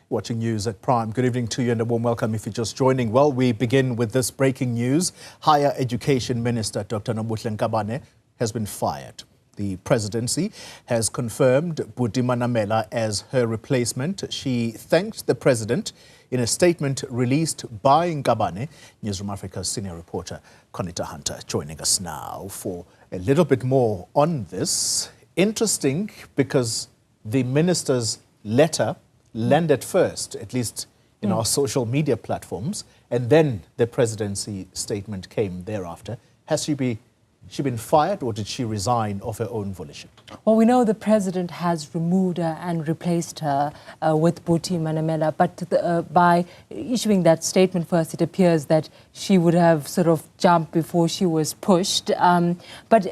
Watching news at Prime. Good evening to you and a warm welcome if you're just joining. Well, we begin with this breaking news. Higher Education Minister Dr. Nobuhle Nkabane has been fired. The presidency has confirmed Buti Manamela as her replacement. She thanked the president in a statement released by Nkabane. Newsroom Africa's senior reporter Conita Hunter joining us now for a little bit more on this. Interesting because the minister's letter landed first, at least in our social media platforms, and then the presidency statement came thereafter. Has she been fired or did she resign of her own volition? Well, we know the president has removed her and replaced her with Buti Manamela, but by issuing that statement first, it appears that she would have sort of jumped before she was pushed. But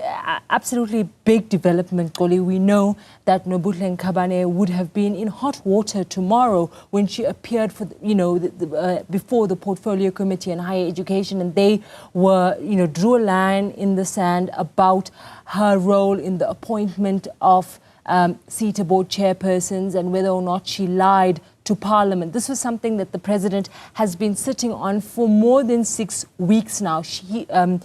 absolutely big development, Goli. We know that Nobuhle Nkabane would have been in hot water tomorrow when she appeared for, before the Portfolio Committee on Higher Education, and they were, drew a line in the sand about her role in the appointment of CETA board chairpersons and whether or not she lied to Parliament. This was something that the president has been sitting on for more than 6 weeks now. The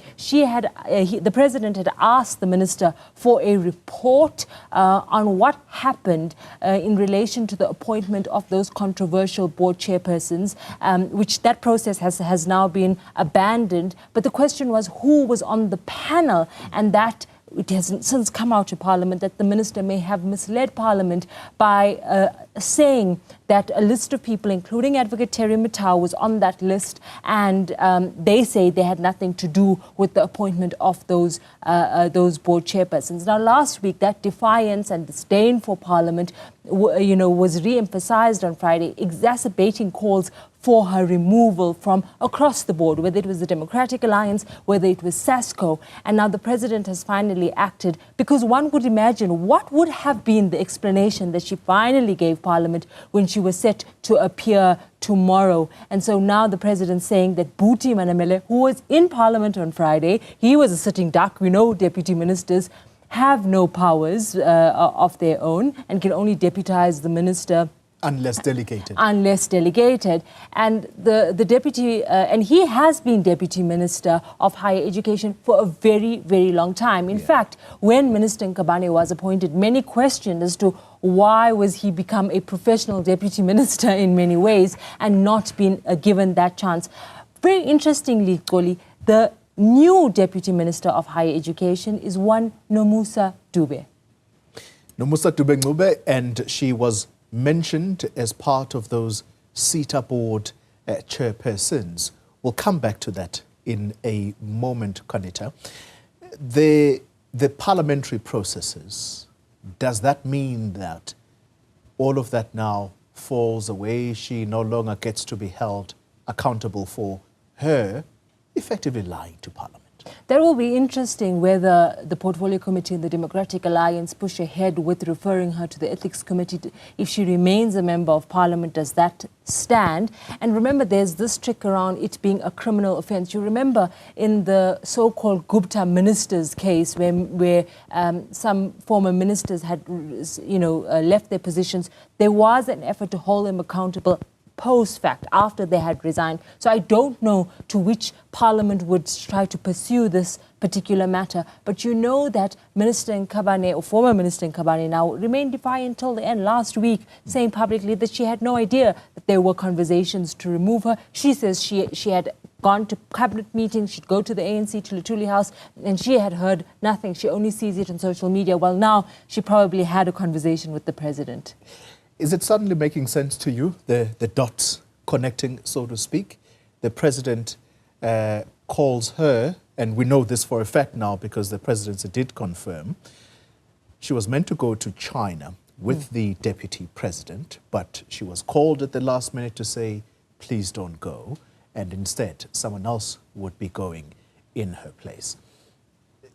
president had asked the minister for a report on what happened in relation to the appointment of those controversial board chairpersons, which that process has now been abandoned. But the question was who was on the panel, and that it has since come out to Parliament that the minister may have misled Parliament by saying that a list of people, including Advocate Terry Matau, was on that list, and they say they had nothing to do with the appointment of those board chairpersons. Now, last week, that defiance and disdain for Parliament, was re-emphasized on Friday, exacerbating calls for her removal from across the board, whether it was the Democratic Alliance, whether it was SASCO. And now the president has finally acted, because one would imagine what would have been the explanation that she finally gave Parliament when she was set to appear tomorrow. And so now the president saying that Buti Manamela, who was in Parliament on Friday, he was a sitting duck. We know deputy ministers have no powers of their own and can only deputize the minister unless delegated. Unless delegated. And the deputy, and he has been deputy minister of higher education for a very, very long time. In fact, when Minister Nkabane was appointed, many questioned as to why was he become a professional deputy minister in many ways and not been given that chance. Very interestingly, Goli, the new deputy minister of higher education is one Nomusa Dube. Nomusa Dube, and she was mentioned as part of those CETA board chairpersons. We'll come back to that in a moment, Kanita. The parliamentary processes, does that mean that all of that now falls away? She no longer gets to be held accountable for her effectively lying to Parliament? That will be interesting whether the Portfolio Committee and the Democratic Alliance push ahead with referring her to the Ethics Committee. If she remains a member of Parliament, does that stand? And remember, there's this trick around it being a criminal offence. You remember in the so-called Gupta ministers case where some former ministers had, left their positions, there was an effort to hold them accountable post-fact, after they had resigned. So I don't know to which Parliament would try to pursue this particular matter. But you know that Minister Nkabane, or former Minister Nkabane now, remained defiant till the end last week, saying publicly that she had no idea that there were conversations to remove her. She says she had gone to cabinet meetings, she'd go to the ANC, to Lutuli House, and she had heard nothing. She only sees it on social media. Well, now she probably had a conversation with the president. Is it suddenly making sense to you, the dots connecting, so to speak? The president calls her, and we know this for a fact now because the presidency did confirm, she was meant to go to China with the deputy president, but she was called at the last minute to say, please don't go, and instead someone else would be going in her place.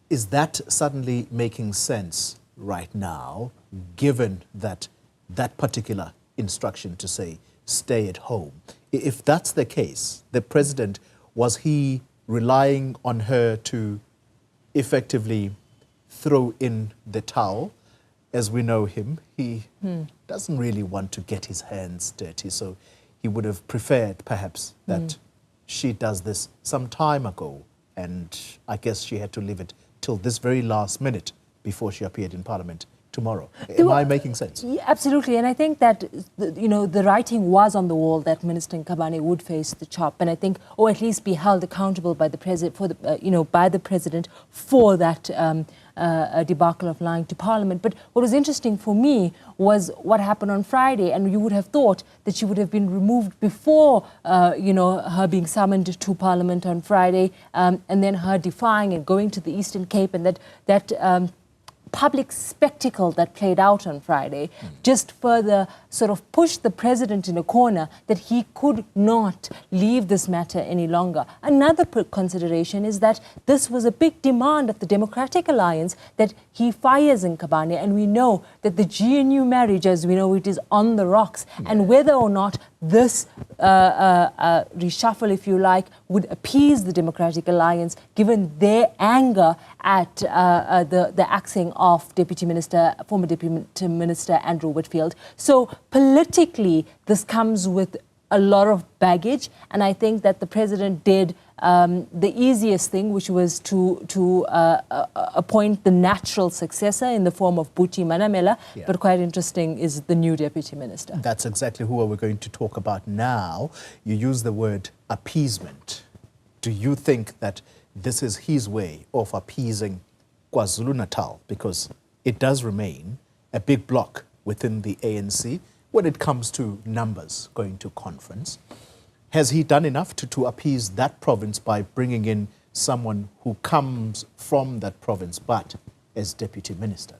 Is that suddenly making sense right now, given that particular instruction to say, stay at home? If that's the case, the president, was he relying on her to effectively throw in the towel? As we know him, he doesn't really want to get his hands dirty. So he would have preferred, perhaps, that she does this some time ago. And I guess she had to leave it till this very last minute before she appeared in Parliament tomorrow. Am I making sense? Yeah, absolutely. And I think that, the writing was on the wall that Minister Nkabane would face the chop, and I think, or at least be held accountable by the president by the president for that debacle of lying to Parliament. But what was interesting for me was what happened on Friday, and you would have thought that she would have been removed before, her being summoned to Parliament on Friday, and then her defying and going to the Eastern Cape, and that public spectacle that played out on Friday just further sort of pushed the president in a corner that he could not leave this matter any longer. Another consideration is that this was a big demand of the Democratic Alliance that he fires Nkabane, and we know that the GNU marriage, as we know, it is on the rocks, and whether or not this reshuffle, if you like, would appease the Democratic Alliance, given their anger at the axing of former Deputy Minister Andrew Whitfield. So politically, this comes with a lot of baggage, and I think that the president did the easiest thing, which was to appoint the natural successor in the form of Buti Manamela. Yeah. But quite interesting is the new deputy minister. That's exactly who we're going to talk about now. You use the word appeasement. Do you think that this is his way of appeasing KwaZulu-Natal? Because it does remain a big block within the ANC when it comes to numbers going to conference. Has he done enough to appease that province by bringing in someone who comes from that province but as deputy minister?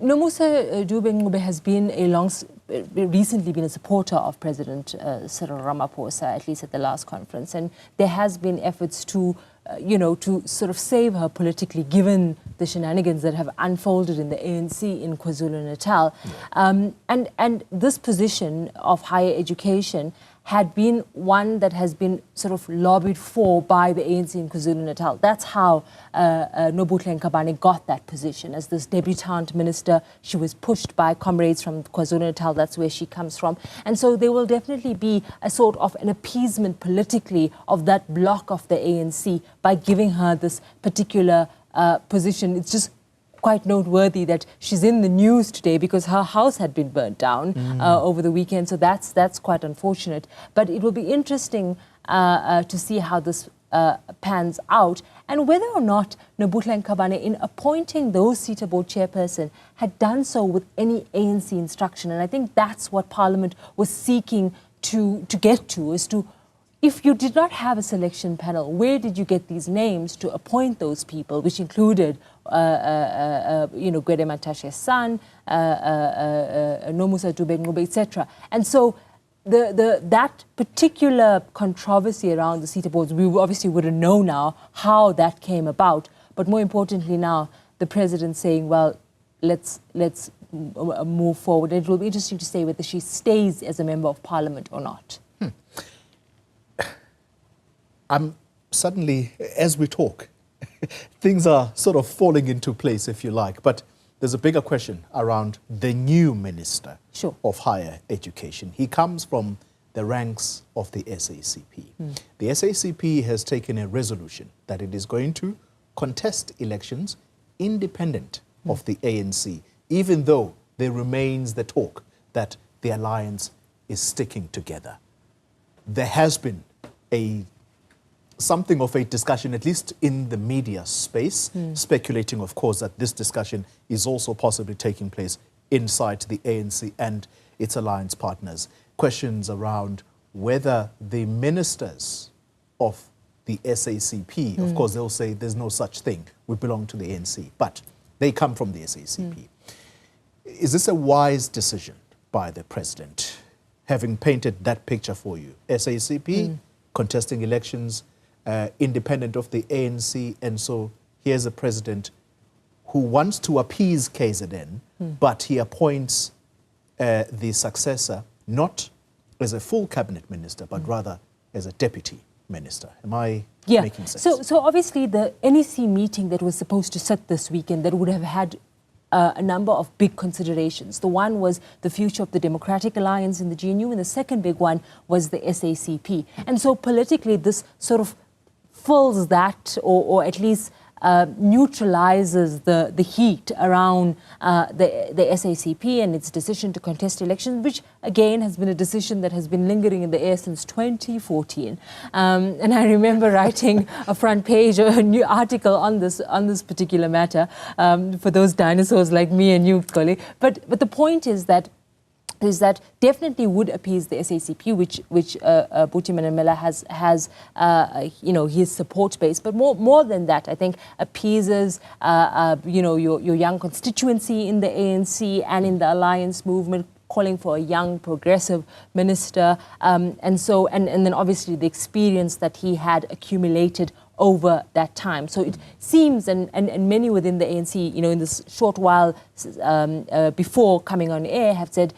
Nomusa Dube has been recently been a supporter of President Cyril Ramaphosa, at least at the last conference, and there has been efforts to sort of save her politically, given the shenanigans that have unfolded in the ANC in KwaZulu-Natal. Yeah. And this position of higher education had been one that has been sort of lobbied for by the ANC in KwaZulu-Natal. That's how Nobuhle Nkabane got that position. As this debutante minister, she was pushed by comrades from KwaZulu-Natal. That's where she comes from. And so there will definitely be a sort of an appeasement politically of that bloc of the ANC by giving her this particular position. It's just quite noteworthy that she's in the news today because her house had been burnt down over the weekend. So that's quite unfortunate. But it will be interesting to see how this pans out, and whether or not Nobuhle Nkabane, in appointing those CETA board chairperson, had done so with any ANC instruction. And I think that's what Parliament was seeking to get to, is to, if you did not have a selection panel, where did you get these names to appoint those people, which included, Gwede Mantashe's son, Nomusa Dube, etc. And so that particular controversy around the CETA boards, we obviously wouldn't know now how that came about. But more importantly now, the president saying, well, let's move forward. It will be interesting to say whether she stays as a member of Parliament or not. I'm suddenly, as we talk, things are sort of falling into place, if you like. But there's a bigger question around the new Minister of Higher Education. He comes from the ranks of the SACP. The SACP has taken a resolution that it is going to contest elections independent of the ANC, even though there remains the talk that the alliance is sticking together. There has been something of a discussion, at least in the media space, speculating, of course, that this discussion is also possibly taking place inside the ANC and its alliance partners. Questions around whether the ministers of the SACP, of course, they'll say there's no such thing, we belong to the ANC, but they come from the SACP. Is this a wise decision by the president, having painted that picture for you? SACP contesting elections, independent of the ANC, and so here's a president who wants to appease KZN, but he appoints the successor not as a full cabinet minister, but rather as a deputy minister. Am I making sense? So obviously the NEC meeting that was supposed to sit this weekend, that would have had a number of big considerations. The one was the future of the Democratic Alliance in the GNU, and the second big one was the SACP. And so politically, this sort of fills that, or at least neutralizes the heat around the SACP and its decision to contest elections, which again has been a decision that has been lingering in the air since 2014. And I remember writing a front page or a new article on this particular matter for those dinosaurs like me and you, Koli. But the point is that definitely would appease the SACP, which Buti Manamela has his support base. But more than that, I think appeases your young constituency in the ANC and in the alliance movement, calling for a young progressive minister, and then obviously the experience that he had accumulated over that time. So it seems, and many within the ANC, in this short while before coming on air, have said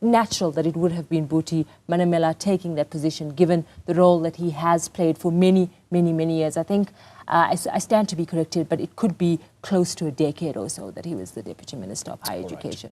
natural that it would have been Buti Manamela taking that position, given the role that he has played for many, many, many years. I think I stand to be corrected, but it could be close to a decade or so that he was the Deputy Minister of Higher Education.